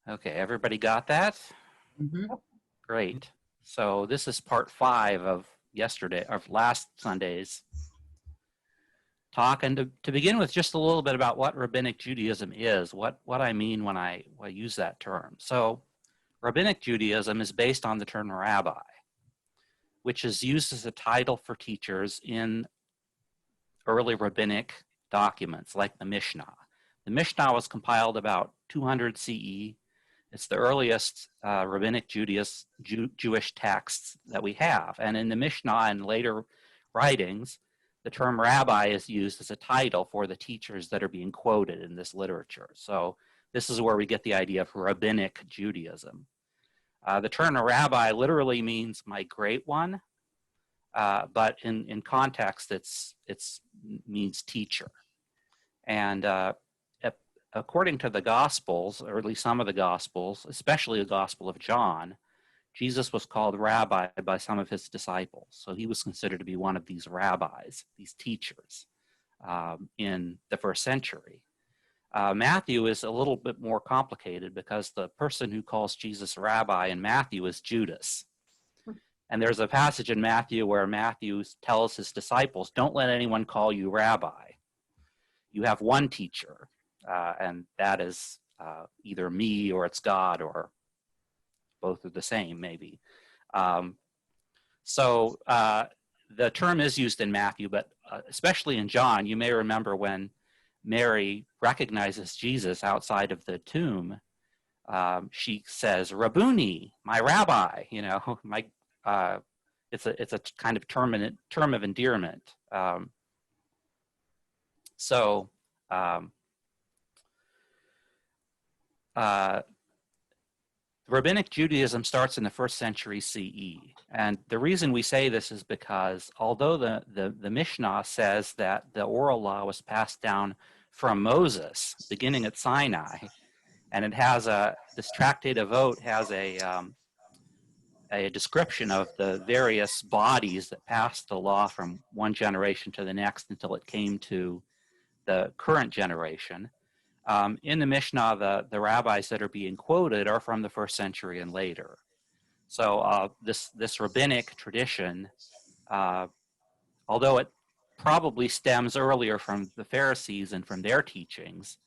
Okay, everybody got that? Mm-hmm. Great. So this is part 5 of last Sunday's talk. And to begin with, just a little bit about what Rabbinic Judaism is, what I mean when I use that term. So Rabbinic Judaism is based on the term rabbi, which is used as a title for teachers in early rabbinic documents like the Mishnah. The Mishnah was compiled about 200 CE. It's the earliest rabbinic Jewish texts that we have. And in the Mishnah and later writings, the term rabbi is used as a title for the teachers that are being quoted in this literature. So this is where we get the idea of rabbinic Judaism. The term rabbi literally means my great one, but in context, it means teacher. And according to the Gospels, or at least some of the Gospels, especially the Gospel of John, Jesus was called rabbi by some of his disciples. So he was considered to be one of these rabbis, these teachers in the first century. Matthew is a little bit more complicated because the person who calls Jesus rabbi in Matthew is Judas. And there's a passage in Matthew where Matthew tells his disciples, don't let anyone call you rabbi. You have one teacher, and that is either me or it's God, or both are the same, maybe. So the term is used in Matthew, but especially in John, you may remember when Mary recognizes Jesus outside of the tomb, she says, Rabboni, my rabbi, it's a kind of term of endearment. Rabbinic Judaism starts in the first century CE. And the reason we say this is because although the Mishnah says that the oral law was passed down from Moses, beginning at Sinai, and it has this Tractate of Avot has a description of the various bodies that passed the law from one generation to the next until it came to the current generation. In the Mishnah, the rabbis that are being quoted are from the first century and later. So this rabbinic tradition, although it probably stems earlier from the Pharisees and from their teachings,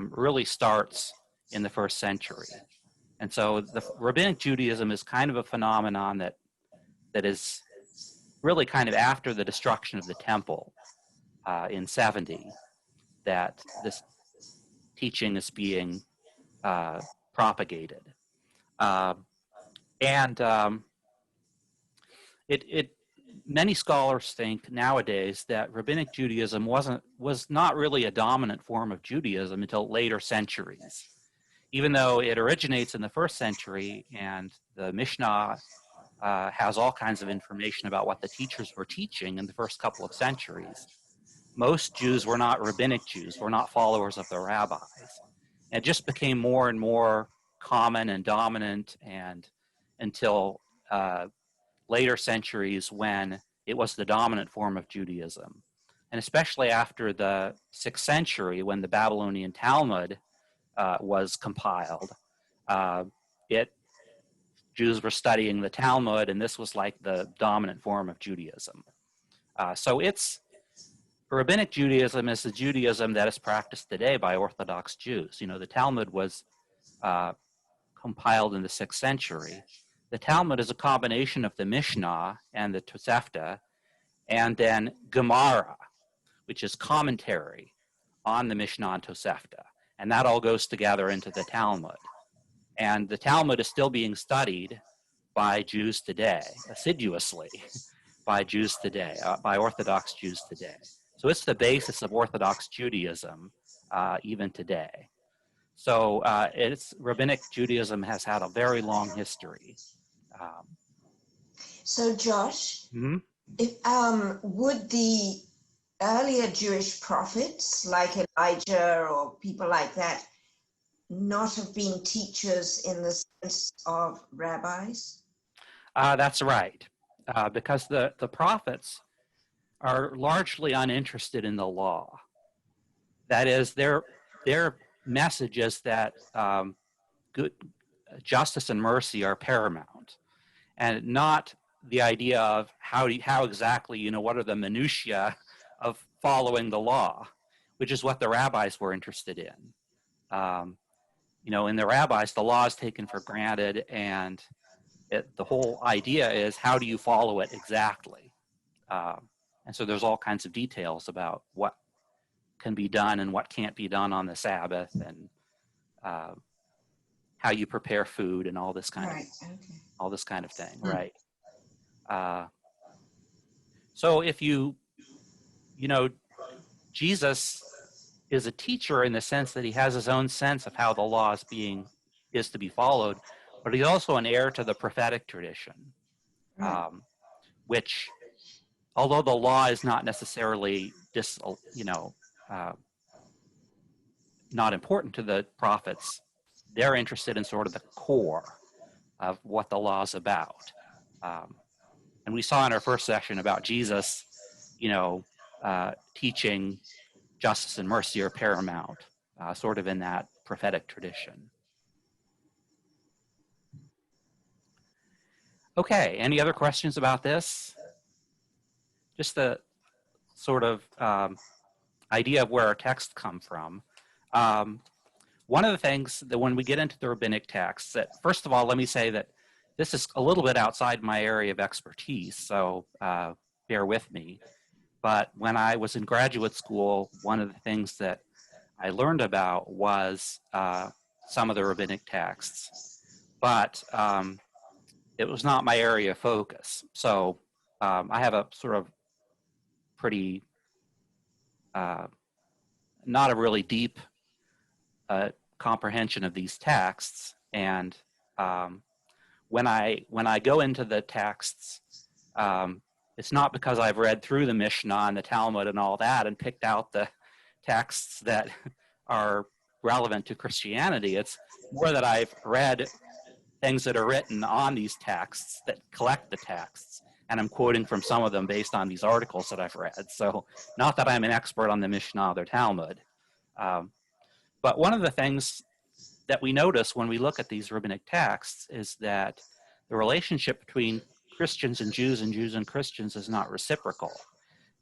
really starts in the first century. And so the rabbinic Judaism is kind of a phenomenon that is really kind of after the destruction of the temple in 70, that this teaching is being propagated. Many scholars think nowadays that rabbinic Judaism was not really a dominant form of Judaism until later centuries. Even though it originates in the first century and the Mishnah has all kinds of information about what the teachers were teaching in the first couple of centuries, most Jews were not rabbinic Jews, were not followers of the rabbis. And it just became more and more common and dominant and until later centuries when it was the dominant form of Judaism. And especially after the 6th century when the Babylonian Talmud was compiled, Jews were studying the Talmud, and this was like the dominant form of Judaism. So Rabbinic Judaism is the Judaism that is practiced today by Orthodox Jews. The Talmud was compiled in the 6th century. The Talmud is a combination of the Mishnah and the Tosefta, and then Gemara, which is commentary on the Mishnah and Tosefta. And that all goes together into the Talmud. And the Talmud is still being studied by Jews today, assiduously by Jews today, by Orthodox Jews today. So it's the basis of Orthodox Judaism even today. So Rabbinic Judaism has had a very long history. So Josh, Mm-hmm. Would the earlier Jewish prophets like Elijah or people like that not have been teachers in the sense of rabbis? That's right, because the prophets are largely uninterested in the law. That is, their message is that good justice and mercy are paramount, and not the idea of how exactly, what are the minutiae of following the law, which is what the rabbis were interested in. In the rabbis, the law is taken for granted, and the whole idea is how do you follow it exactly? And so there's all kinds of details about what can be done and what can't be done on the Sabbath, and how you prepare food and all this kind Right. of Okay. all this kind of thing, right? So if Jesus is a teacher in the sense that he has his own sense of how the law is to be followed, but he's also an heir to the prophetic tradition, Right. which, although the law is not necessarily not important to the prophets, they're interested in sort of the core of what the law is about. And we saw in our first session about Jesus, teaching justice and mercy are paramount, sort of in that prophetic tradition. Okay, any other questions about this? Just the sort of idea of where our texts come from. One of the things that when we get into the rabbinic texts, that first of all, let me say that this is a little bit outside my area of expertise, so bear with me. But when I was in graduate school, one of the things that I learned about was some of the rabbinic texts, but it was not my area of focus. So I have a sort of pretty, not a really deep comprehension of these texts. And when I go into the texts, it's not because I've read through the Mishnah and the Talmud and all that and picked out the texts that are relevant to Christianity. It's more that I've read things that are written on these texts that collect the texts, and I'm quoting from some of them based on these articles that I've read. So not that I'm an expert on the Mishnah or Talmud. But one of the things that we notice when we look at these rabbinic texts is that the relationship between Christians and Jews and Christians is not reciprocal.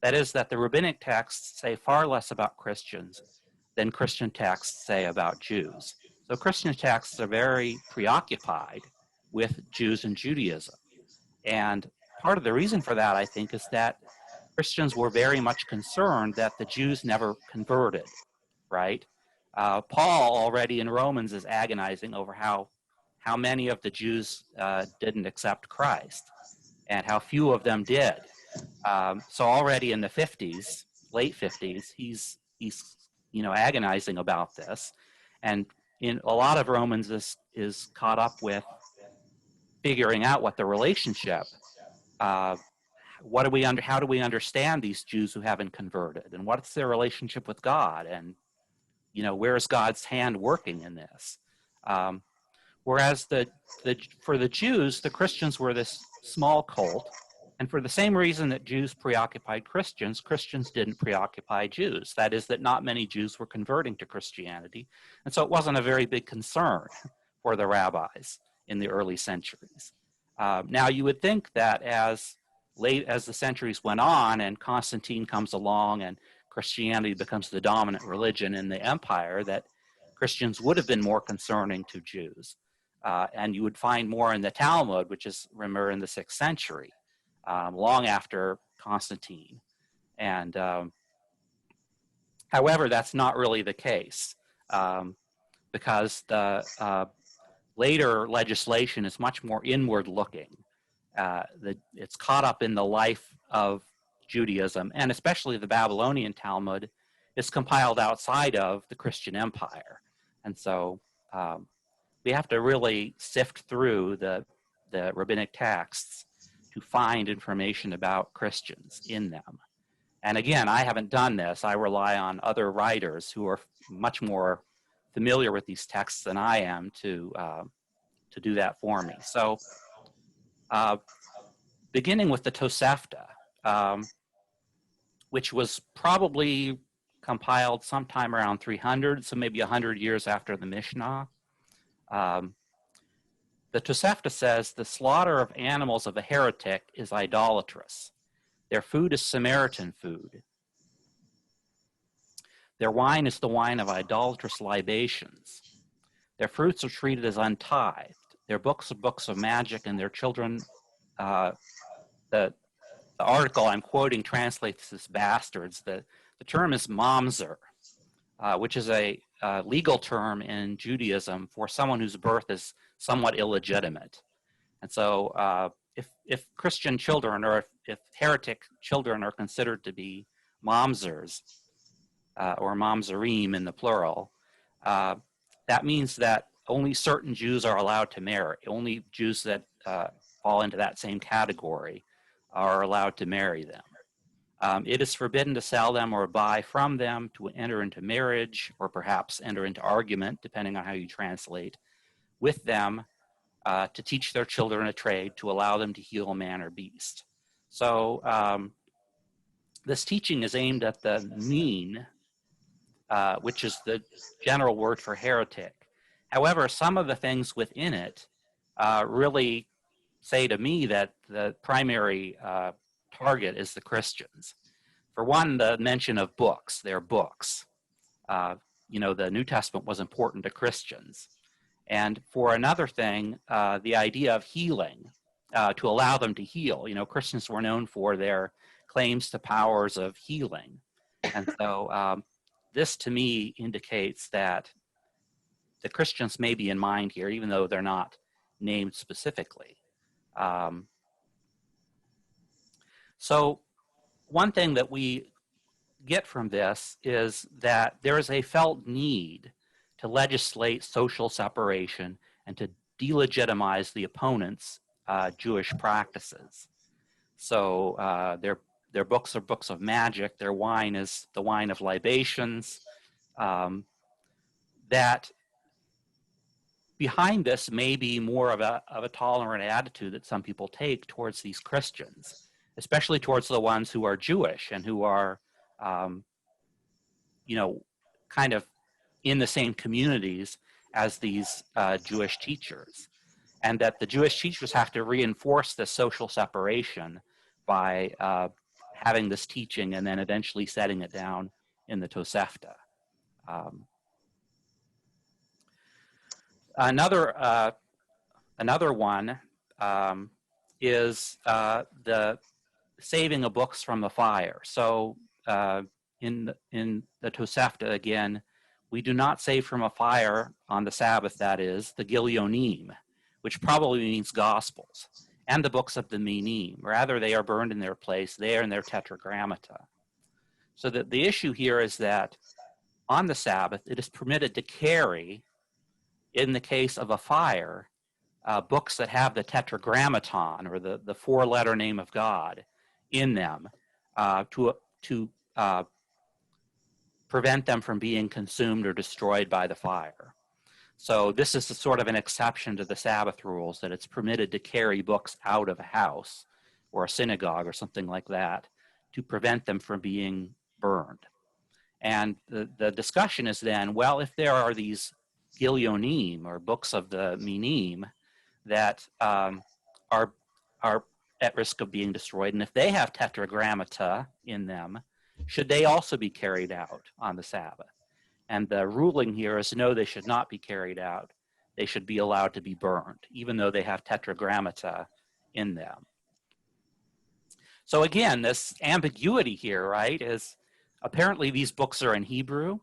That is, that the rabbinic texts say far less about Christians than Christian texts say about Jews. So Christian texts are very preoccupied with Jews and Judaism. And part of the reason for that, I think, is that Christians were very much concerned that the Jews never converted, right? Paul already in Romans is agonizing over how many of the Jews didn't accept Christ and how few of them did. So already in the 50s, late 50s, he's agonizing about this, and in a lot of Romans is caught up with figuring out what the relationship. How do we understand these Jews who haven't converted, and what's their relationship with God, and where is God's hand working in this? Whereas for the Jews, the Christians were this small cult, and for the same reason that Jews preoccupied Christians, Christians didn't preoccupy Jews. That is, that not many Jews were converting to Christianity, and so it wasn't a very big concern for the rabbis in the early centuries. Now, you would think that as the centuries went on and Constantine comes along and Christianity becomes the dominant religion in the empire, that Christians would have been more concerning to Jews. And you would find more in the Talmud, which is, remember, in the 6th century, long after Constantine. And however, that's not really the case, because the later legislation is much more inward looking. It's caught up in the life of Judaism, and especially the Babylonian Talmud is compiled outside of the Christian empire. And so we have to really sift through the rabbinic texts to find information about Christians in them. And again, I haven't done this. I rely on other writers who are much more familiar with these texts than I am to do that for me. So beginning with the Tosefta, which was probably compiled sometime around 300, so maybe 100 years after the Mishnah. Um, the Tosefta says the slaughter of animals of a heretic is idolatrous. Their food is Samaritan food. Their wine is the wine of idolatrous libations. Their fruits are treated as untithed. Their books are books of magic, and their children, uh, the article I'm quoting translates as bastards. The term is mamzer, which is a legal term in Judaism for someone whose birth is somewhat illegitimate. And so if Christian children or if heretic children are considered to be mamzers, or mamzerim in the plural, that means that only certain Jews are allowed to marry. Only Jews that fall into that same category are allowed to marry them. It is forbidden to sell them or buy from them, to enter into marriage, or perhaps enter into argument, depending on how you translate, with them, to teach their children a trade, to allow them to heal man or beast. So this teaching is aimed at the mean, which is the general word for heretic. However, some of the things within it really say to me that the primary target is the Christians. For one, the mention of books, their books. The New Testament was important to Christians. And for another thing, the idea of healing, to allow them to heal. Christians were known for their claims to powers of healing. And so this to me indicates that the Christians may be in mind here, even though they're not named specifically. So one thing that we get from this is that there is a felt need to legislate social separation and to delegitimize the opponent's Jewish practices. So their books are books of magic. Their wine is the wine of libations. That behind this may be more of a tolerant attitude that some people take towards these Christians, especially towards the ones who are Jewish and who are, kind of in the same communities as these Jewish teachers. And that the Jewish teachers have to reinforce this social separation by having this teaching and then eventually setting it down in the Tosefta. Another one is the saving of books from the fire. So in the Tosefta, again, we do not save from a fire on the Sabbath, that is, the Gilyonim, which probably means Gospels, and the books of the Minim. Rather, they are burned in their place, there in their tetragrammata. So that the issue here is that on the Sabbath, it is permitted to carry, in the case of a fire, books that have the tetragrammaton, or the four-letter name of God, in them to prevent them from being consumed or destroyed by the fire. So this is a sort of an exception to the Sabbath rules, that it's permitted to carry books out of a house or a synagogue or something like that to prevent them from being burned. And the discussion is then, well, if there are these Gilyonim, or books of the Minim, that are at risk of being destroyed, and if they have tetragrammata in them, should they also be carried out on the Sabbath? And the ruling here is no, they should not be carried out. They should be allowed to be burned, even though they have tetragrammata in them. So again, this ambiguity here, right, is apparently these books are in Hebrew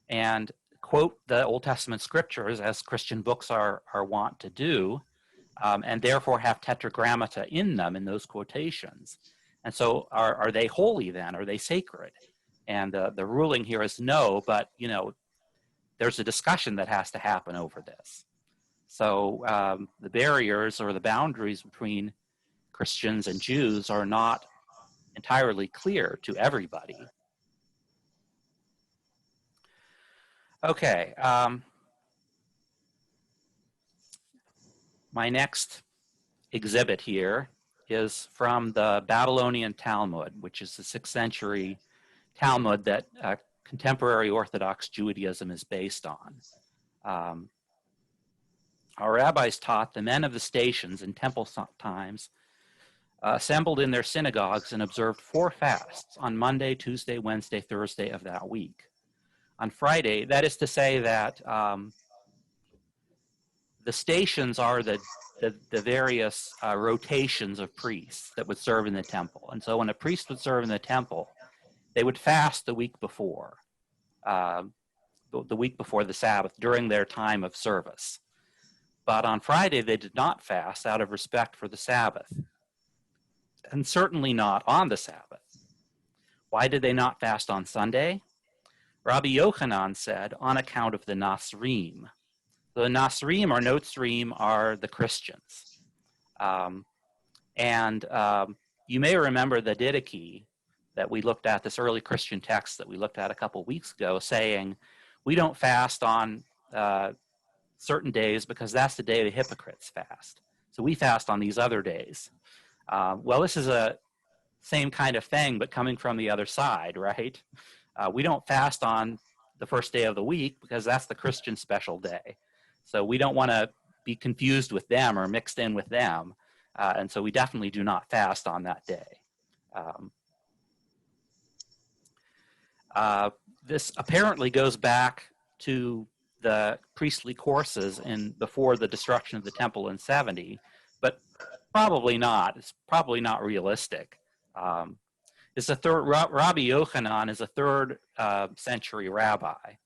and quote the Old Testament scriptures, as Christian books are wont to do, and therefore have tetragrammata in them in those quotations. And so are they holy then? Are they sacred? And the ruling here is no, but there's a discussion that has to happen over this. So the barriers or the boundaries between Christians and Jews are not entirely clear to everybody. Okay. My next exhibit here is from the Babylonian Talmud, which is the 6th century Talmud that contemporary Orthodox Judaism is based on. our rabbis taught the men of the stations in temple times assembled in their synagogues and observed 4 fasts on Monday, Tuesday, Wednesday, Thursday of that week. On Friday, that is to say that the stations are the various rotations of priests that would serve in the temple. And so when a priest would serve in the temple, they would fast the week before, the week before the Sabbath during their time of service. But on Friday, they did not fast out of respect for the Sabbath, and certainly not on the Sabbath. Why did they not fast on Sunday? Rabbi Yochanan said, on account of the Nasrim. The Nasrim or Notzrim are the Christians. You may remember the Didache that we looked at, this early Christian text that we looked at a couple weeks ago, saying we don't fast on certain days because that's the day the hypocrites fast. So we fast on these other days. Well, this is a same kind of thing, but coming from the other side, right? We don't fast on the first day of the week because that's the Christian special day. So we don't want to be confused with them or mixed in with them. And so we definitely do not fast on that day. This apparently goes back to the priestly courses before the destruction of the temple in 70, but probably not. It's probably not realistic. It's a third. Rabbi Yochanan is a 3rd century rabbi.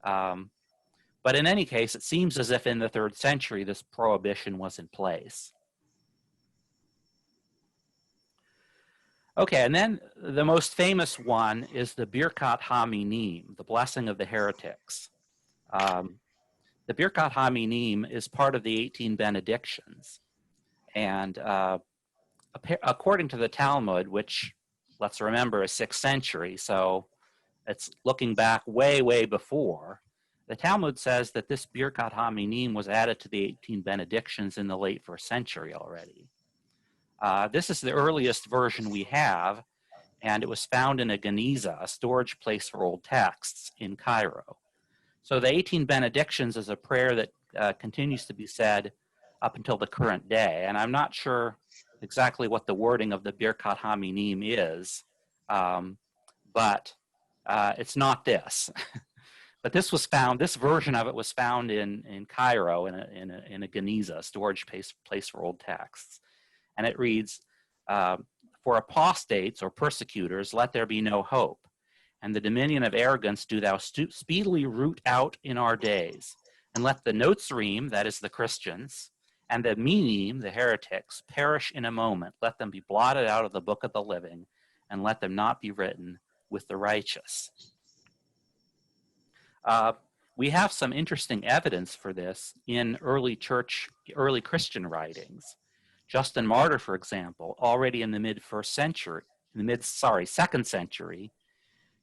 But in any case, it seems as if in the 3rd century this prohibition was in place. Okay, and then the most famous one is the Birkat HaMinim, the blessing of the heretics. The Birkat HaMinim is part of the 18 benedictions. And according to the Talmud, which, let's remember, is 6th century, so it's looking back way, way before, the Talmud says that this Birkat HaMinim was added to the 18 benedictions in the late 1st century already. This is the earliest version we have, and it was found in a Geniza, a storage place for old texts in Cairo. So the 18 benedictions is a prayer that continues to be said up until the current day, and I'm not sure exactly what the wording of the Birkat HaMinim is, but it's not this. But this version of it was found in Cairo in a Geniza, storage place for old texts. And it reads, for apostates or persecutors, let there be no hope. And the dominion of arrogance do thou speedily root out in our days. And let the Notzrim, that is the Christians, and the Minim, the heretics, perish in a moment. Let them be blotted out of the book of the living, and let them not be written with the righteous. We have some interesting evidence for this in early Christian writings. Justin Martyr, for example, already in the second century,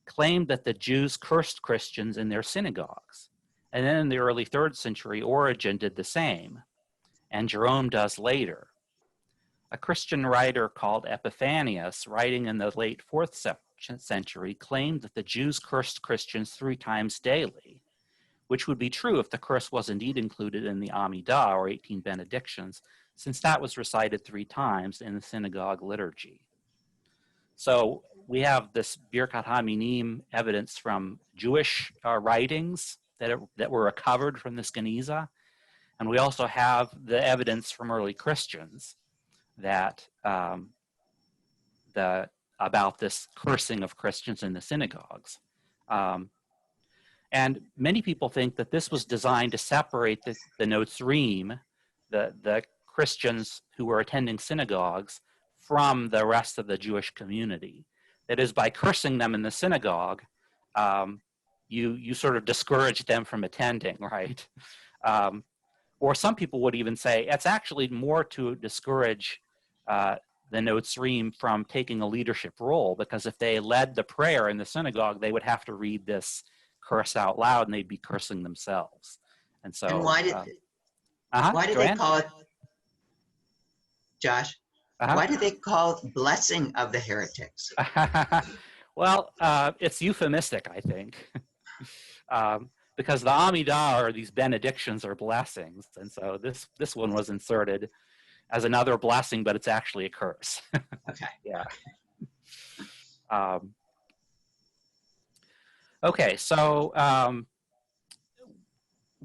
claimed that the Jews cursed Christians in their synagogues. And then in the early 3rd century, Origen did the same, and Jerome does later. A Christian writer called Epiphanius, writing in the late 4th century, claimed that the Jews cursed Christians 3 times daily, which would be true if the curse was indeed included in the Amidah, or 18 benedictions, since that was recited 3 times in the synagogue liturgy. So we have this Birkat HaMinim evidence from Jewish writings that were recovered from this Geniza, and we also have the evidence from early Christians that about this cursing of Christians in the synagogues. And many people think that this was designed to separate the Notzrim, the Christians who were attending synagogues, from the rest of the Jewish community. That is, by cursing them in the synagogue, you sort of discourage them from attending, right? Or some people would even say it's actually more to discourage the Notzrim from taking a leadership role, because if they led the prayer in the synagogue, they would have to read this curse out loud, and they'd be cursing themselves. And so, and why did they call it, Josh? Why do they call it blessing of the heretics? Well, it's euphemistic, I think. because the Amidah are these benedictions or blessings. And so this one was inserted as another blessing, but it's actually a curse. Okay. Yeah. Okay, so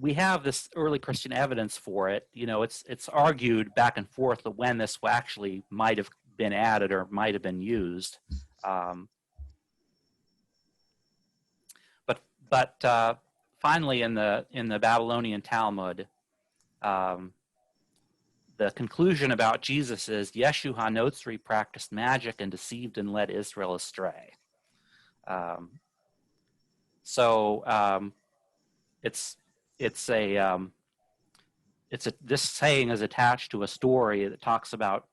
we have this early Christian evidence for it. You know, it's argued back and forth that when this actually might have been added or might have been used. But finally, in the Babylonian Talmud, the conclusion about Jesus is Yeshu HaNotzri practiced magic and deceived and led Israel astray. This saying is attached to a story that talks about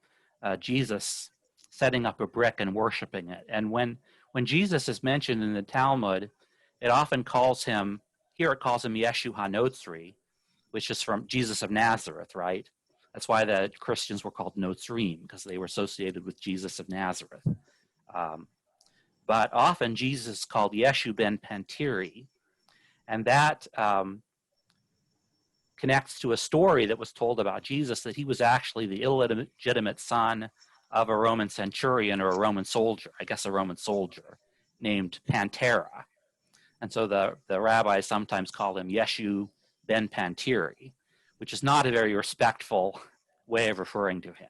Jesus setting up a brick and worshiping it. And when Jesus is mentioned in the Talmud, it often calls him Yeshu HaNotzri, which is from Jesus of Nazareth, right? That's why the Christians were called Notzrim, because they were associated with Jesus of Nazareth. But often Jesus is called Yeshu ben Pantiri, and that connects to a story that was told about Jesus, that he was actually the illegitimate son of a Roman centurion or a Roman soldier, I guess a Roman soldier, named Pantera. And so the rabbis sometimes call him Yeshu ben Pantiri, which is not a very respectful way of referring to him.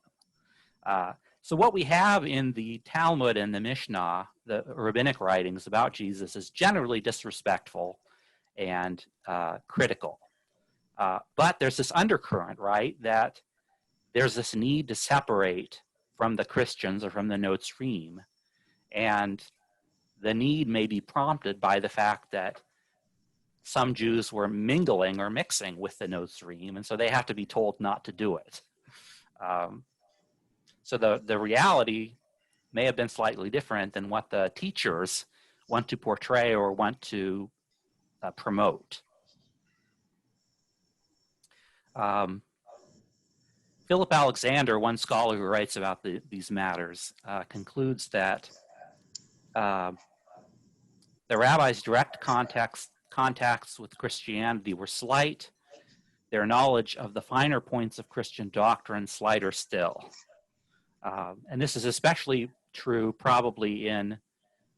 So what we have in the Talmud and the Mishnah, the rabbinic writings about Jesus, is generally disrespectful and critical. But there's this undercurrent, right, that there's this need to separate from the Christians or from the Notzrim, and the need may be prompted by the fact that some Jews were mingling or mixing with the Notzrim, and so they have to be told not to do it. So the reality may have been slightly different than what the teachers want to portray or want to promote. Philip Alexander, one scholar who writes about these matters, concludes that the rabbis' direct contacts with Christianity were slight, their knowledge of the finer points of Christian doctrine slighter still. And this is especially true probably in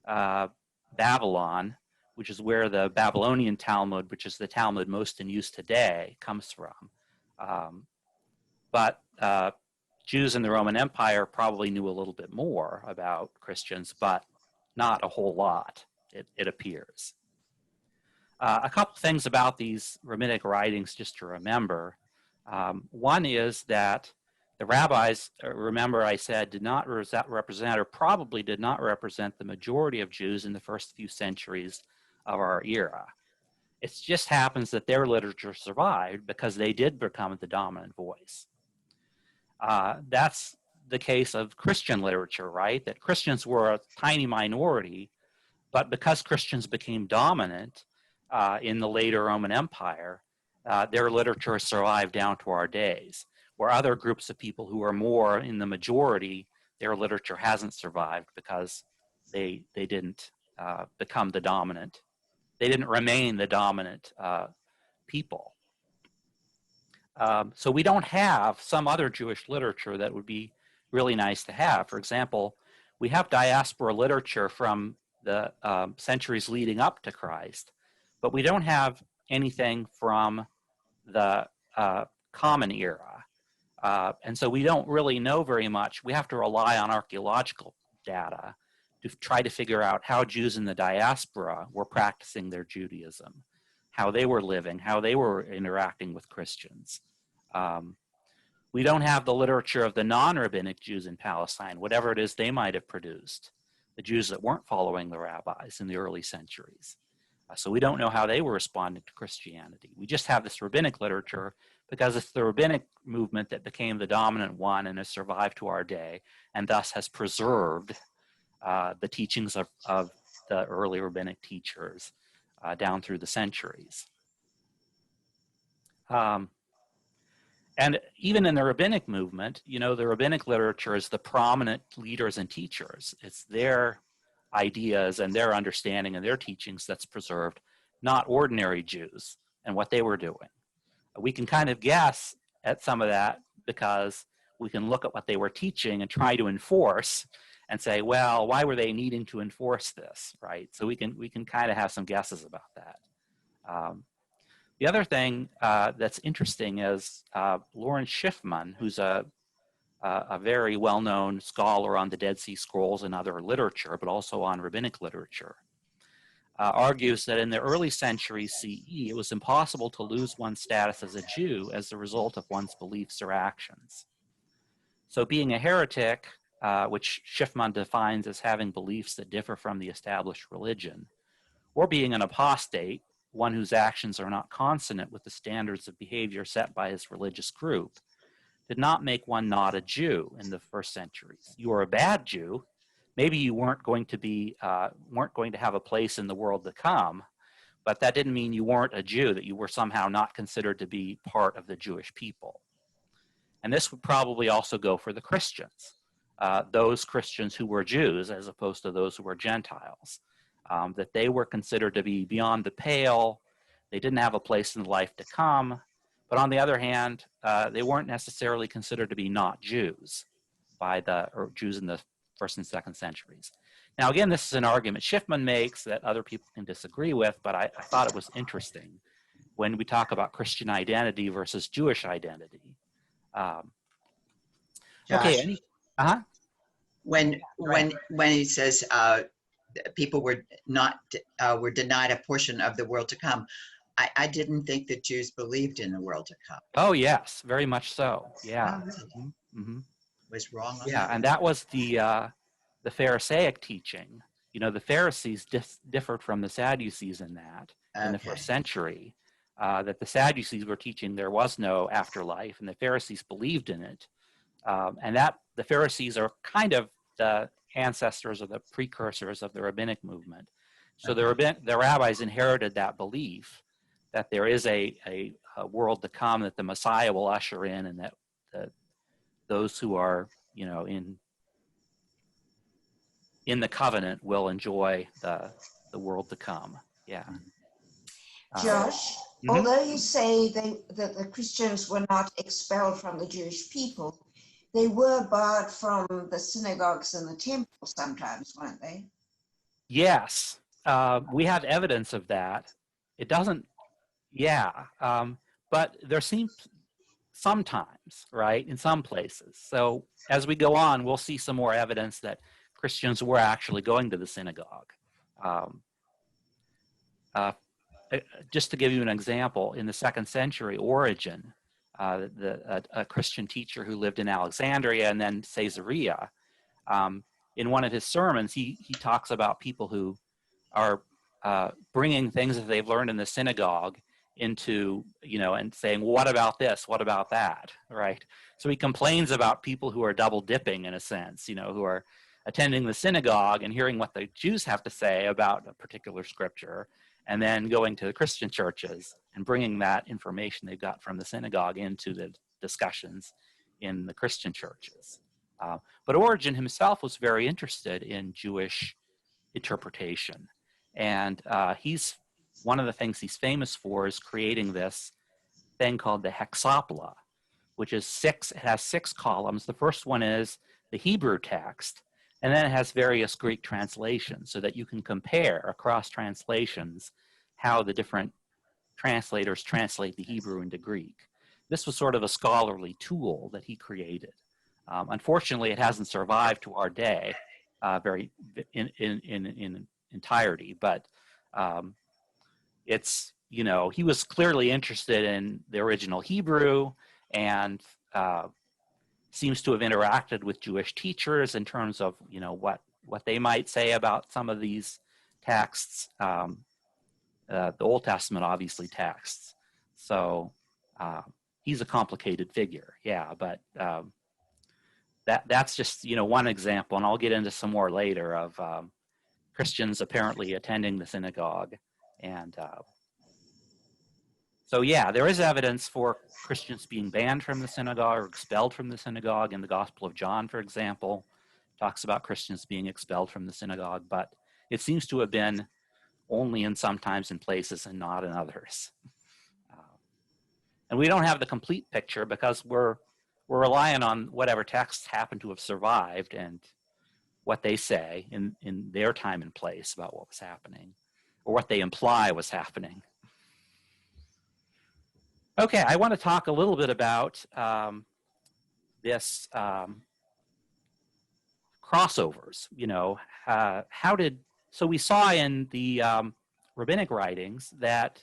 Babylon, which is where the Babylonian Talmud, which is the Talmud most in use today, comes from. But Jews in the Roman Empire probably knew a little bit more about Christians, but not a whole lot, it appears. A couple things about these rabbinic writings just to remember. One is that the rabbis, remember I said, did not represent, or probably did not represent, the majority of Jews in the first few centuries of our era. It just happens that their literature survived because they did become the dominant voice. That's the case of Christian literature, right? That Christians were a tiny minority, but because Christians became dominant in the later Roman Empire, their literature survived down to our days, where other groups of people who are more in the majority, their literature hasn't survived because they didn't become the dominant. They didn't remain the dominant people. So we don't have some other Jewish literature that would be really nice to have. For example, we have diaspora literature from the centuries leading up to Christ, but we don't have anything from the Common Era. And so we don't really know very much. We have to rely on archaeological data to try to figure out how Jews in the diaspora were practicing their Judaism, how they were living, how they were interacting with Christians. We don't have the literature of the non-rabbinic Jews in Palestine, whatever it is they might have produced, the Jews that weren't following the rabbis in the early centuries. So we don't know how they were responding to Christianity. We just have this rabbinic literature because it's the rabbinic movement that became the dominant one and has survived to our day, and thus has preserved the teachings of the early rabbinic teachers down through the centuries. And even in the rabbinic movement, you know, the rabbinic literature is the prominent leaders and teachers. It's their ideas and their understanding and their teachings that's preserved, not ordinary Jews and what they were doing. We can kind of guess at some of that because we can look at what they were teaching and try to enforce and say, well, why were they needing to enforce this, right? So we can kind of have some guesses about that. The other thing that's interesting is Lawrence Schiffman, who's a very well-known scholar on the Dead Sea Scrolls and other literature, but also on rabbinic literature, argues that in the early centuries CE, it was impossible to lose one's status as a Jew as a result of one's beliefs or actions. So being a heretic, which Schiffman defines as having beliefs that differ from the established religion, or being an apostate, one whose actions are not consonant with the standards of behavior set by his religious group, did not make one not a Jew in the first centuries. You were a bad Jew. Maybe you weren't going to have a place in the world to come, but that didn't mean you weren't a Jew, that you were somehow not considered to be part of the Jewish people. And this would probably also go for the Christians, those Christians who were Jews as opposed to those who were Gentiles, that they were considered to be beyond the pale. They didn't have a place in life to come. But on the other hand, they weren't necessarily considered to be not Jews by or Jews in the first and second centuries. Now, again, this is an argument Schiffman makes that other people can disagree with, but I thought it was interesting when we talk about Christian identity versus Jewish identity. Josh, Okay. when he says people were denied a portion of the world to come, I didn't think that Jews believed in the world to come. Oh yes, very much so. Yeah. Was wrong on that. that. And that was the Pharisaic teaching. You know, the Pharisees differed from the Sadducees in that in the first century. That the Sadducees were teaching there was no afterlife, and the Pharisees believed in it. And that the Pharisees are kind of the ancestors or the precursors of the rabbinic movement. So the rabbis inherited that belief that there is a world to come, that the Messiah will usher in, and that those who are, you know, in the covenant will enjoy the world to come. Yeah. Josh, although you say that the Christians were not expelled from the Jewish people, they were barred from the synagogues and the temple sometimes, weren't they? Yes. We have evidence of that. It doesn't, but there seems sometimes, right, in some places. So as we go on, we'll see some more evidence that Christians were actually going to the synagogue. Just to give you an example, in the second century, Origen, a Christian teacher who lived in Alexandria and then Caesarea, in one of his sermons, he talks about people who are bringing things that they've learned in the synagogue into, you know, and saying, well, what about this? What about that? Right? So he complains about people who are double dipping in a sense, you know, who are attending the synagogue and hearing what the Jews have to say about a particular scripture, and then going to the Christian churches and bringing that information they've got from the synagogue into the discussions in the Christian churches. But Origen himself was very interested in Jewish interpretation. And he's one of the things he's famous for is creating this thing called the hexapla, which is it has 6 columns. The first one is the Hebrew text, and then it has various Greek translations so that you can compare across translations how the different translators translate the Hebrew into Greek. This was sort of a scholarly tool that he created. Unfortunately, it hasn't survived to our day in entirety, but it's, you know, he was clearly interested in the original Hebrew and seems to have interacted with Jewish teachers in terms of, you know, what they might say about some of these texts, the Old Testament, obviously, texts. So he's a complicated figure, but that's just, you know, one example, and I'll get into some more later of Christians apparently attending the synagogue. And so, there is evidence for Christians being banned from the synagogue or expelled from the synagogue. In the Gospel of John, for example, talks about Christians being expelled from the synagogue, but it seems to have been only in sometimes in places and not in others. And we don't have the complete picture because we're relying on whatever texts happen to have survived and what they say in their time and place about what was happening, or what they imply was happening. Okay, I want to talk a little bit about this crossovers. So we saw in the rabbinic writings that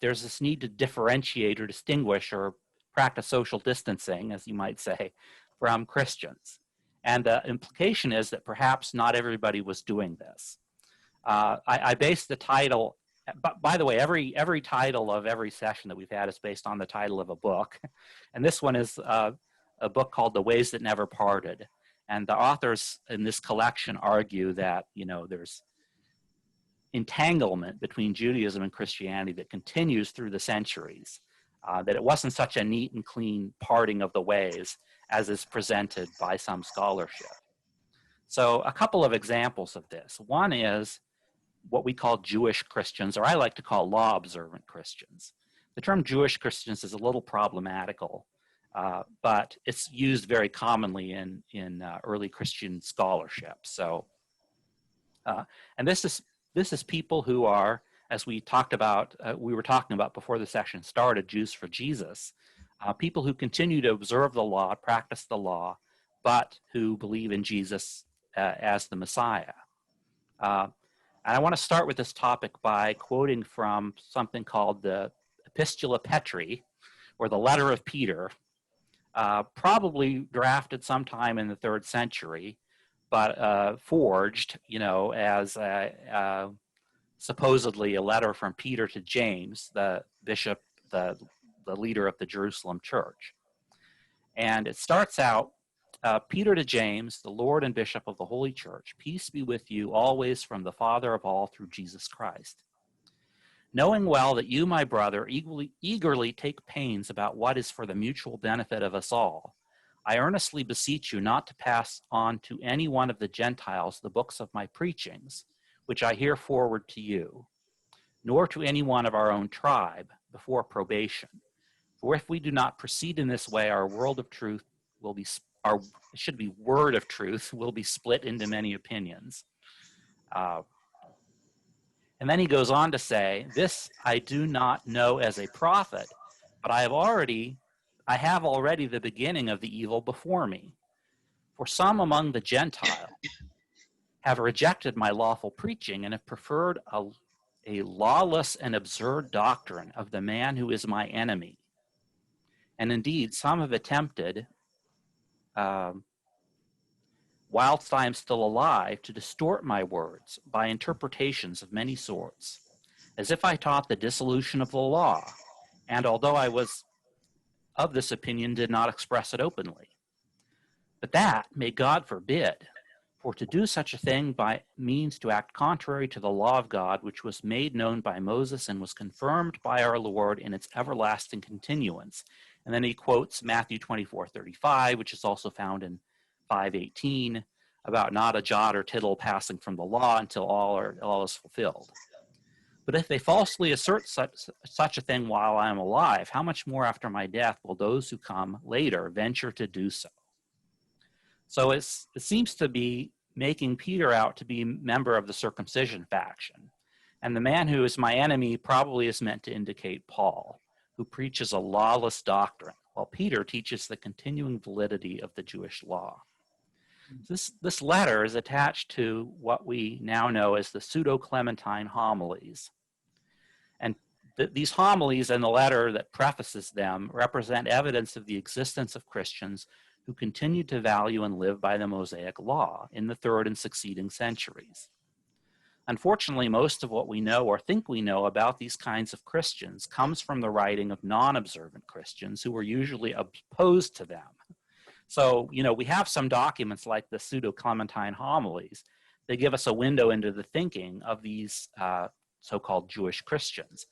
there's this need to differentiate or distinguish or practice social distancing, as you might say, from Christians. And the implication is that perhaps not everybody was doing this. I based the title, by the way, every title of every session that we've had is based on the title of a book. And this one is a book called The Ways That Never Parted. And the authors in this collection argue that, there's entanglement between Judaism and Christianity that continues through the centuries, that it wasn't such a neat and clean parting of the ways as is presented by some scholarship. So a couple of examples of this. One is what we call Jewish Christians, or I like to call law-observant Christians. The term Jewish Christians is a little problematical, but it's used very commonly in early Christian scholarship. So, and this is people who are, as we talked about, we were talking about before the session started, Jews for Jesus, people who continue to observe the law, practice the law, but who believe in Jesus as the Messiah. And I want to start with this topic by quoting from something called the Epistula Petri, or the Letter of Peter, probably drafted sometime in the 3rd century, but forged, as supposedly a letter from Peter to James, the bishop, the leader of the Jerusalem church. And it starts out, Peter to James, the Lord and Bishop of the Holy Church, peace be with you always from the Father of all through Jesus Christ. Knowing well that you, my brother, eagerly take pains about what is for the mutual benefit of us all, I earnestly beseech you not to pass on to any one of the Gentiles the books of my preachings, which I here forward to you, nor to any one of our own tribe before probation. For if we do not proceed in this way, our word of truth will be split into many opinions. And then he goes on to say, this I do not know as a prophet, but I have already the beginning of the evil before me. For some among the Gentiles have rejected my lawful preaching and have preferred a lawless and absurd doctrine of the man who is my enemy. And indeed, some have attempted, whilst I am still alive, to distort my words by interpretations of many sorts, as if I taught the dissolution of the law, and although I was of this opinion, did not express it openly. But that may God forbid, for to do such a thing means to act contrary to the law of God, which was made known by Moses and was confirmed by our Lord in its everlasting continuance. And then he quotes Matthew 24:35, which is also found in 5:18, about not a jot or tittle passing from the law until all is fulfilled. But if they falsely assert such a thing while I am alive, how much more after my death will those who come later venture to do so? So it seems to be making Peter out to be a member of the circumcision faction. And the man who is my enemy probably is meant to indicate Paul, who preaches a lawless doctrine, while Peter teaches the continuing validity of the Jewish law. This letter is attached to what we now know as the Pseudo-Clementine homilies. And these homilies and the letter that prefaces them represent evidence of the existence of Christians who continued to value and live by the Mosaic law in the 3rd and succeeding centuries. Unfortunately, most of what we know or think we know about these kinds of Christians comes from the writing of non-observant Christians who were usually opposed to them. So, we have some documents like the Pseudo-Clementine homilies. They give us a window into the thinking of these so-called Jewish Christians.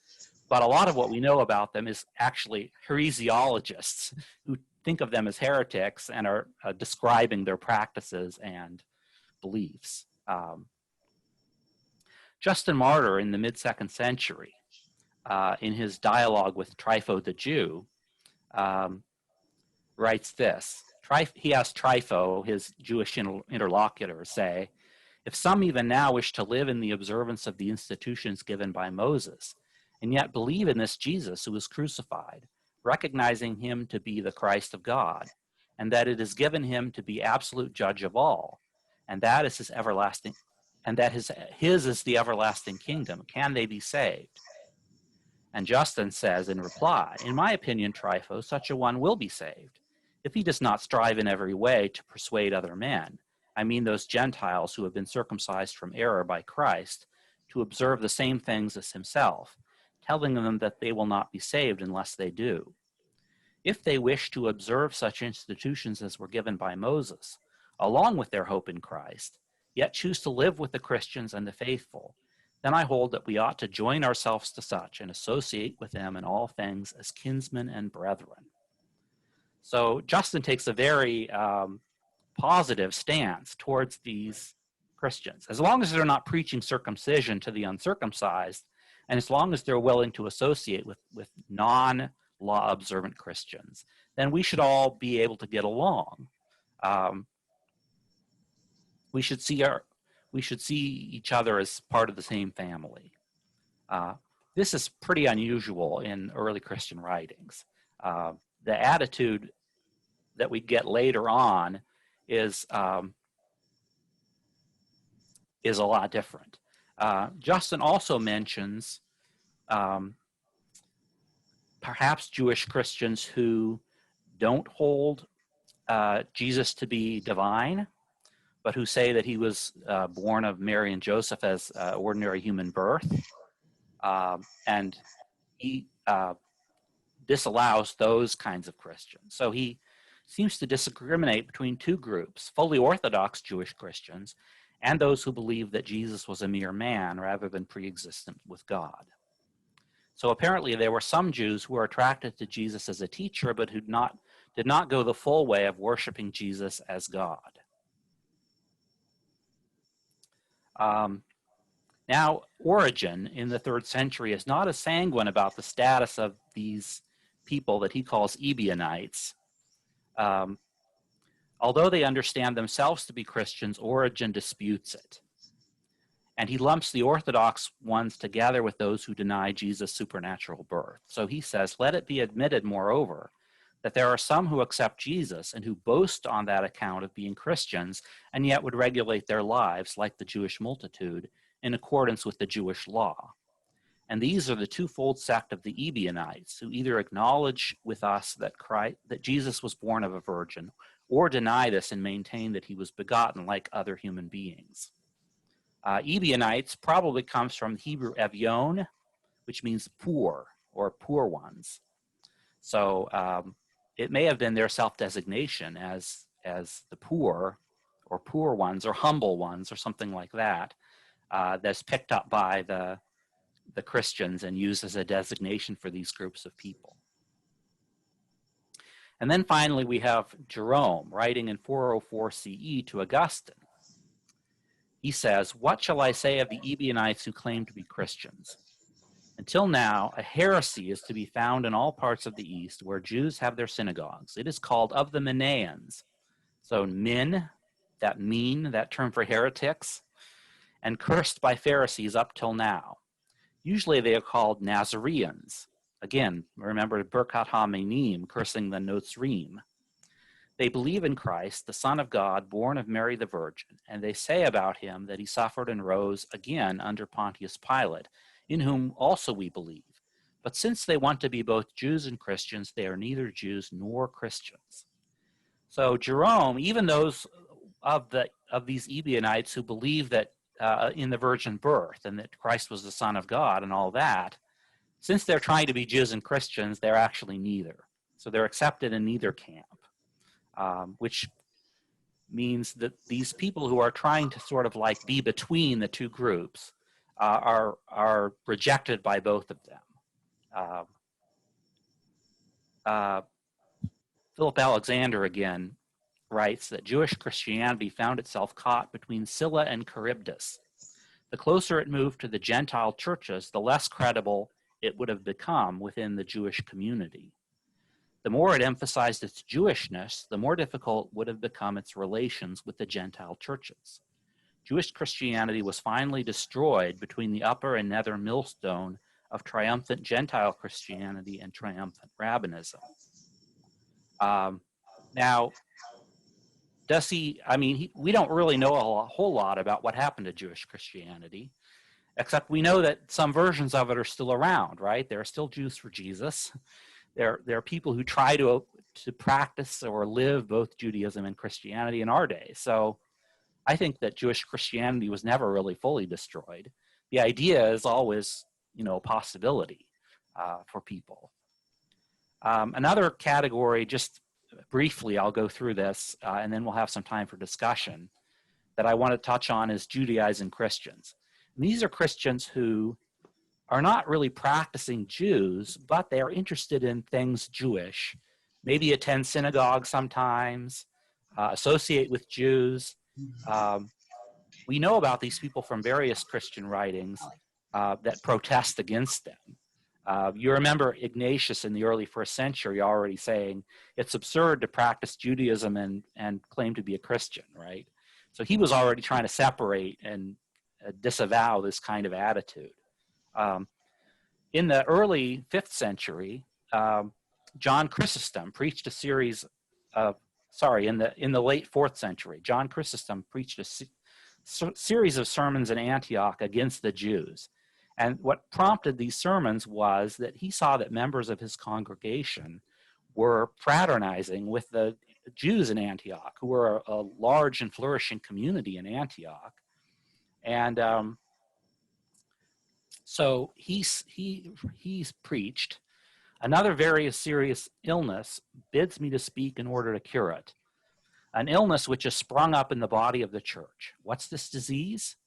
But a lot of what we know about them is actually heresiologists who think of them as heretics and are describing their practices and beliefs. Justin Martyr in the mid-2nd century, in his dialogue with Trypho the Jew, writes this. He asked Trypho, his Jewish interlocutor, say, if some even now wish to live in the observance of the institutions given by Moses, and yet believe in this Jesus who was crucified, recognizing him to be the Christ of God, and that it is given him to be absolute judge of all, and that is his everlasting, and that his is the everlasting kingdom, can they be saved? And Justin says in reply, in my opinion, Trypho, such a one will be saved, if he does not strive in every way to persuade other men, I mean those Gentiles who have been circumcised from error by Christ, to observe the same things as himself, telling them that they will not be saved unless they do. If they wish to observe such institutions as were given by Moses, along with their hope in Christ, yet choose to live with the Christians and the faithful, then I hold that we ought to join ourselves to such and associate with them in all things as kinsmen and brethren. So Justin takes a very positive stance towards these Christians. As long as they're not preaching circumcision to the uncircumcised, and as long as they're willing to associate with non-law observant Christians, then we should all be able to get along. We should see each other as part of the same family. This is pretty unusual in early Christian writings. The attitude that we get later on is a lot different. Justin also mentions perhaps Jewish Christians who don't hold Jesus to be divine, but who say that he was born of Mary and Joseph as ordinary human birth. And he disallows those kinds of Christians. So he seems to discriminate between two groups, fully Orthodox Jewish Christians and those who believe that Jesus was a mere man rather than pre-existent with God. So apparently there were some Jews who were attracted to Jesus as a teacher, but who did not go the full way of worshiping Jesus as God. Now, Origen in the 3rd century is not as sanguine about the status of these people that he calls Ebionites. Although they understand themselves to be Christians, Origen disputes it. And he lumps the Orthodox ones together with those who deny Jesus' supernatural birth. So he says, let it be admitted, moreover, that there are some who accept Jesus and who boast on that account of being Christians and yet would regulate their lives, like the Jewish multitude, in accordance with the Jewish law. And these are the twofold sect of the Ebionites, who either acknowledge with us that Jesus was born of a virgin, or deny this and maintain that he was begotten like other human beings. Ebionites probably comes from Hebrew Evion, which means poor or poor ones. So it may have been their self-designation as the poor or poor ones or humble ones or something like that, that's picked up by the Christians and used as a designation for these groups of people. And then finally we have Jerome writing in 404 CE to Augustine. He says, what shall I say of the Ebionites who claim to be Christians? Until now, a heresy is to be found in all parts of the East where Jews have their synagogues. It is called of the Manaeans. So min, that term for heretics, and cursed by Pharisees up till now. Usually they are called Nazareans. Again, remember Birkat HaMenim, cursing the Notzrim. They believe in Christ, the Son of God, born of Mary the Virgin, and they say about him that he suffered and rose again under Pontius Pilate, in whom also we believe. But since they want to be both Jews and Christians, they are neither Jews nor Christians. So Jerome, even those of these Ebionites who believe that in the virgin birth and that Christ was the Son of God and all that, since they're trying to be Jews and Christians, they're actually neither. So they're accepted in neither camp. Which means that these people who are trying to sort of like be between the two groups are rejected by both of them. Philip Alexander again writes that Jewish Christianity found itself caught between Scylla and Charybdis. The closer it moved to the Gentile churches, the less credible it would have become within the Jewish community. The more it emphasized its Jewishness, the more difficult would have become its relations with the Gentile churches. Jewish Christianity was finally destroyed between the upper and nether millstone of triumphant Gentile Christianity and triumphant rabbinism. Now, we don't really know a whole lot about what happened to Jewish Christianity, except we know that some versions of it are still around, right? There are still Jews for Jesus. There are people who try to practice or live both Judaism and Christianity in our day. So I think that Jewish Christianity was never really fully destroyed. The idea is always, a possibility for people. Another category, just briefly, I'll go through this, and then we'll have some time for discussion, that I want to touch on is Judaizing Christians. And these are Christians who are not really practicing Jews, but they are interested in things Jewish, maybe attend synagogue sometimes, associate with Jews. We know about these people from various Christian writings that protest against them. You remember Ignatius in the early first century already saying it's absurd to practice Judaism and claim to be a Christian, right? So he was already trying to separate and disavow this kind of attitude. In the early 5th century, John Chrysostom preached a series of, in the late 4th century, John Chrysostom preached a series of sermons in Antioch against the Jews. And what prompted these sermons was that he saw that members of his congregation were fraternizing with the Jews in Antioch, who were a large and flourishing community in Antioch. And so he's preached, "Another very serious illness bids me to speak in order to cure it. An illness which has sprung up in the body of the church. What's this disease?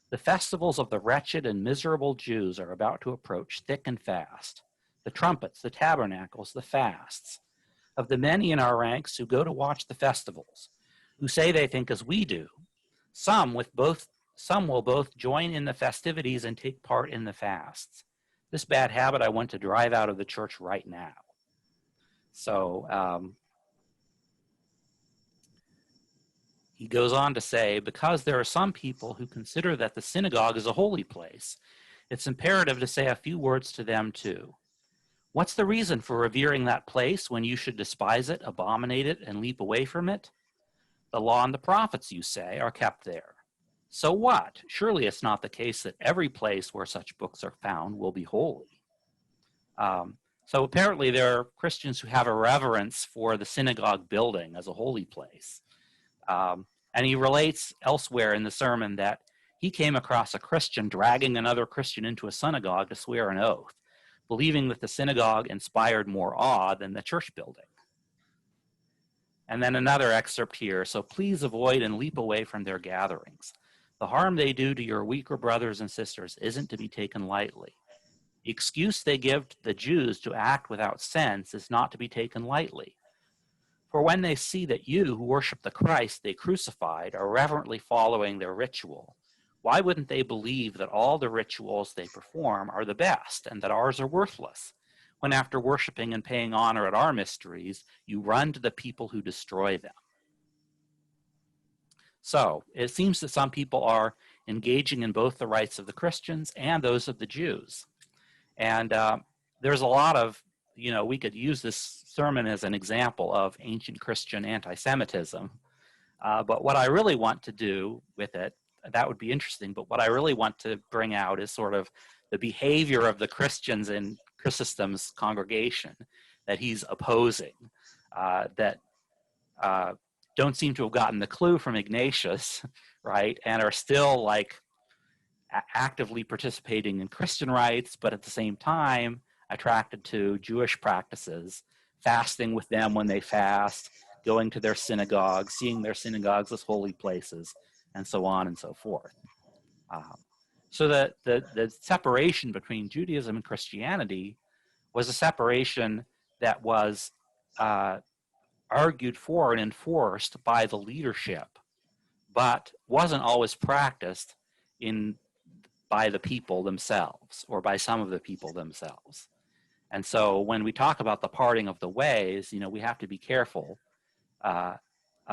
The festivals of the wretched and miserable Jews are about to approach thick and fast. The trumpets, the tabernacles, the fasts. Of the many in our ranks who go to watch the festivals, who say they think as we do, some will both join in the festivities and take part in the fasts. This bad habit I want to drive out of the church right now." So he goes on to say, "Because there are some people who consider that the synagogue is a holy place, it's imperative to say a few words to them too. What's the reason for revering that place when you should despise it, abominate it, and leap away from it? The law and the prophets, you say, are kept there. So what? Surely it's not the case that every place where such books are found will be holy." So apparently there are Christians who have a reverence for the synagogue building as a holy place. And he relates elsewhere in the sermon that he came across a Christian dragging another Christian into a synagogue to swear an oath, believing that the synagogue inspired more awe than the church building. And then another excerpt here. "So please avoid and leap away from their gatherings. The harm they do to your weaker brothers and sisters isn't to be taken lightly. The excuse they give to the Jews to act without sense is not to be taken lightly. For when they see that you, who worship the Christ they crucified, are reverently following their ritual, why wouldn't they believe that all the rituals they perform are the best and that ours are worthless, when after worshiping and paying honor at our mysteries, you run to the people who destroy them?" So it seems that some people are engaging in both the rights of the Christians and those of the Jews. And there's a lot of, we could use this sermon as an example of ancient Christian anti-Semitism. But what I really want to do with it, that would be interesting, but what I really want to bring out is sort of the behavior of the Christians in Chrysostom's congregation that he's opposing, that don't seem to have gotten the clue from Ignatius, right, and are still actively participating in Christian rites, but at the same time attracted to Jewish practices, fasting with them when they fast, going to their synagogues, seeing their synagogues as holy places, and so on and so forth. So the separation between Judaism and Christianity was a separation that was argued for and enforced by the leadership, but wasn't always practiced in by the people themselves or by some of the people themselves. And so when we talk about the parting of the ways, we have to be careful of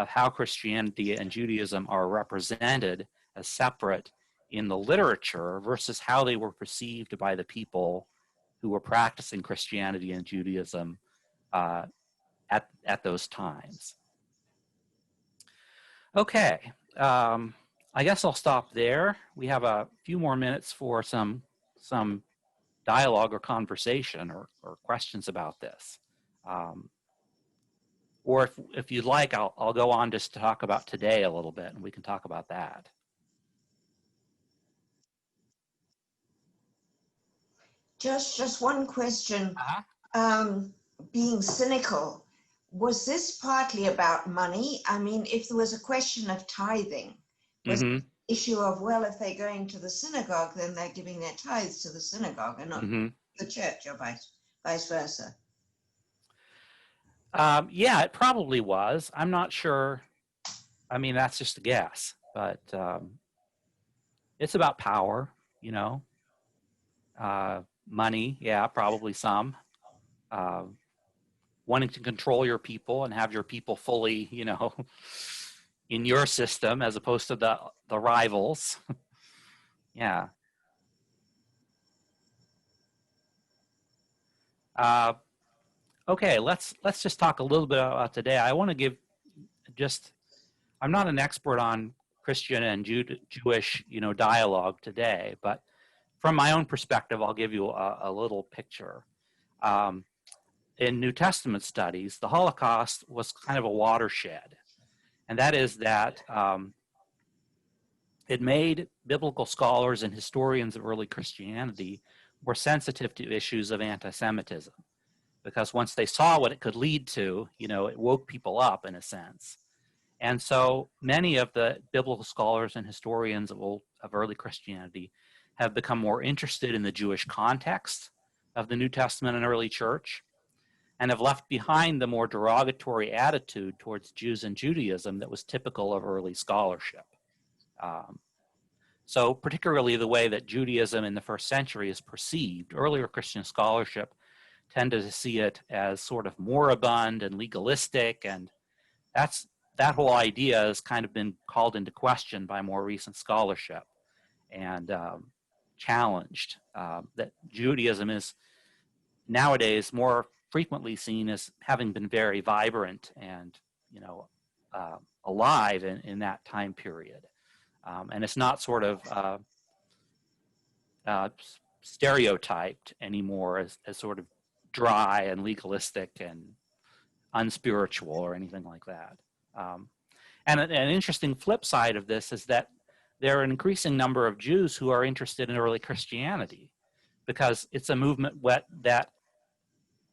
how Christianity and Judaism are represented as separate in the literature versus how they were perceived by the people who were practicing Christianity and Judaism at those times. Okay, I guess I'll stop there. We have a few more minutes for some dialogue or conversation or questions about this. Or if you'd like, I'll go on just to talk about today a little bit, and we can talk about that. Just one question. Uh-huh. Being cynical, was this partly about money? I mean, if there was a question of tithing, was Mm-hmm. the issue of, well, if they're going to the synagogue, then they're giving their tithes to the synagogue and not Mm-hmm. the church, or vice versa? Yeah, it probably was. I'm not sure. I mean, that's just a guess, but it's about power, money. Yeah, probably some. Wanting to control your people and have your people fully, in your system as opposed to the rivals. Yeah. Okay, let's just talk a little bit about today. I want to give I'm not an expert on Christian and Jewish, dialogue today, but from my own perspective, I'll give you a little picture. In New Testament studies, the Holocaust was kind of a watershed, and that is that it made biblical scholars and historians of early Christianity more sensitive to issues of anti-Semitism, because once they saw what it could lead to, it woke people up in a sense. And so many of the biblical scholars and historians of early Christianity have become more interested in the Jewish context of the New Testament and early church, and have left behind the more derogatory attitude towards Jews and Judaism that was typical of early scholarship. So particularly the way that Judaism in the first century is perceived, earlier Christian scholarship tended to see it as sort of moribund and legalistic, and that whole idea has kind of been called into question by more recent scholarship and challenged. That Judaism is nowadays more frequently seen as having been very vibrant and alive in that time period. And it's not sort of stereotyped anymore as sort of dry and legalistic and unspiritual or anything like that. And an interesting flip side of this is that there are an increasing number of Jews who are interested in early Christianity, because it's a movement that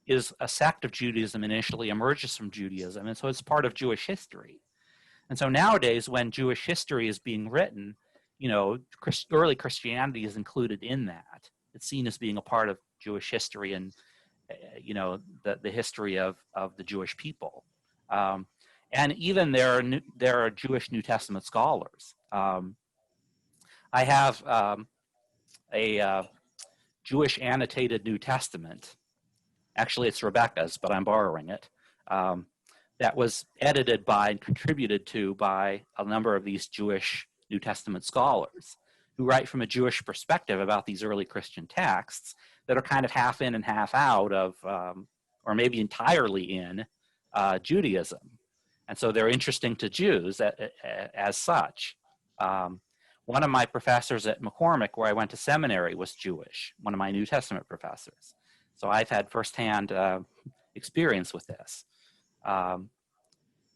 is a sect of Judaism, initially emerges from Judaism, and so it's part of Jewish history. And so nowadays, when Jewish history is being written, early Christianity is included in that. It's seen as being a part of Jewish history and, the history of the Jewish people. And even there are Jewish New Testament scholars. I have a Jewish annotated New Testament. Actually, it's Rebecca's, but I'm borrowing it. That was edited by and contributed to by a number of these Jewish New Testament scholars who write from a Jewish perspective about these early Christian texts that are kind of half in and half out of, or maybe entirely in, Judaism. And so they're interesting to Jews as such. One of my professors at McCormick, where I went to seminary, was Jewish, one of my New Testament professors. So I've had firsthand experience with this.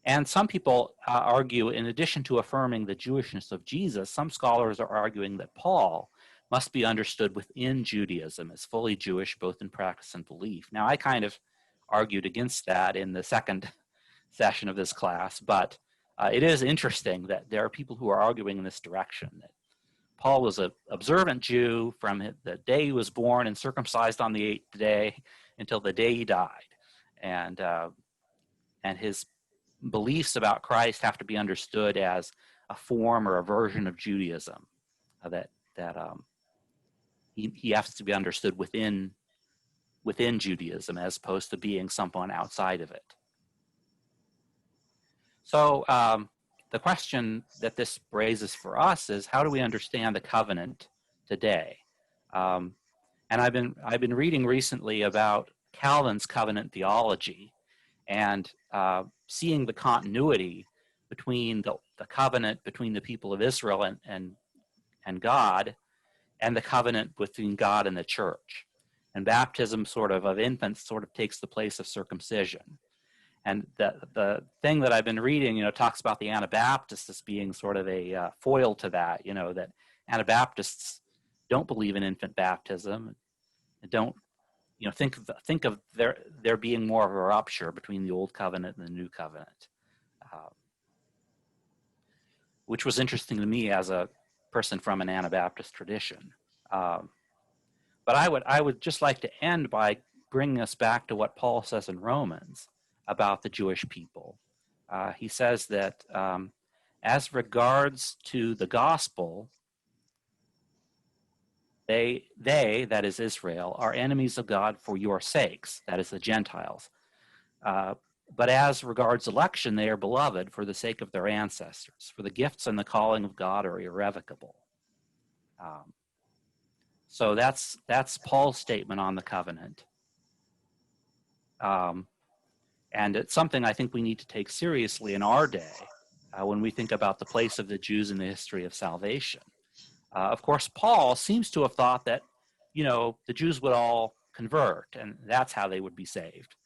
And some people argue, in addition to affirming the Jewishness of Jesus, some scholars are arguing that Paul must be understood within Judaism as fully Jewish, both in practice and belief. Now, I kind of argued against that in the second session of this class, but it is interesting that there are people who are arguing in this direction, that Paul was an observant Jew from the day he was born and circumcised on the 8th day until the day he died. And his beliefs about Christ have to be understood as a form or a version of Judaism that he has to be understood within Judaism as opposed to being someone outside of it. So the question that this raises for us is, how do we understand the covenant today? And I've been reading recently about Calvin's covenant theology and seeing the continuity between the covenant between the people of Israel and God, and the covenant between God and the church. And baptism of infants sort of takes the place of circumcision. And the thing that I've been reading, talks about the Anabaptists as being sort of a foil to that, that Anabaptists don't believe in infant baptism, and don't, think of there being more of a rupture between the old covenant and the new covenant, which was interesting to me as a person from an Anabaptist tradition. But I would just like to end by bringing us back to what Paul says in Romans about the Jewish people. He says that as regards to the gospel, they, that is Israel, are enemies of God for your sakes, that is the Gentiles. But as regards election, they are beloved for the sake of their ancestors, for the gifts and the calling of God are irrevocable. So that's Paul's statement on the covenant. And it's something I think we need to take seriously in our day when we think about the place of the Jews in the history of salvation. Of course, Paul seems to have thought that, the Jews would all convert and that's how they would be saved.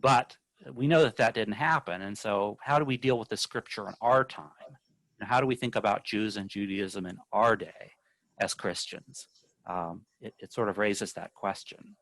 But we know that didn't happen. And so how do we deal with the scripture in our time? And how do we think about Jews and Judaism in our day as Christians? It sort of raises that question.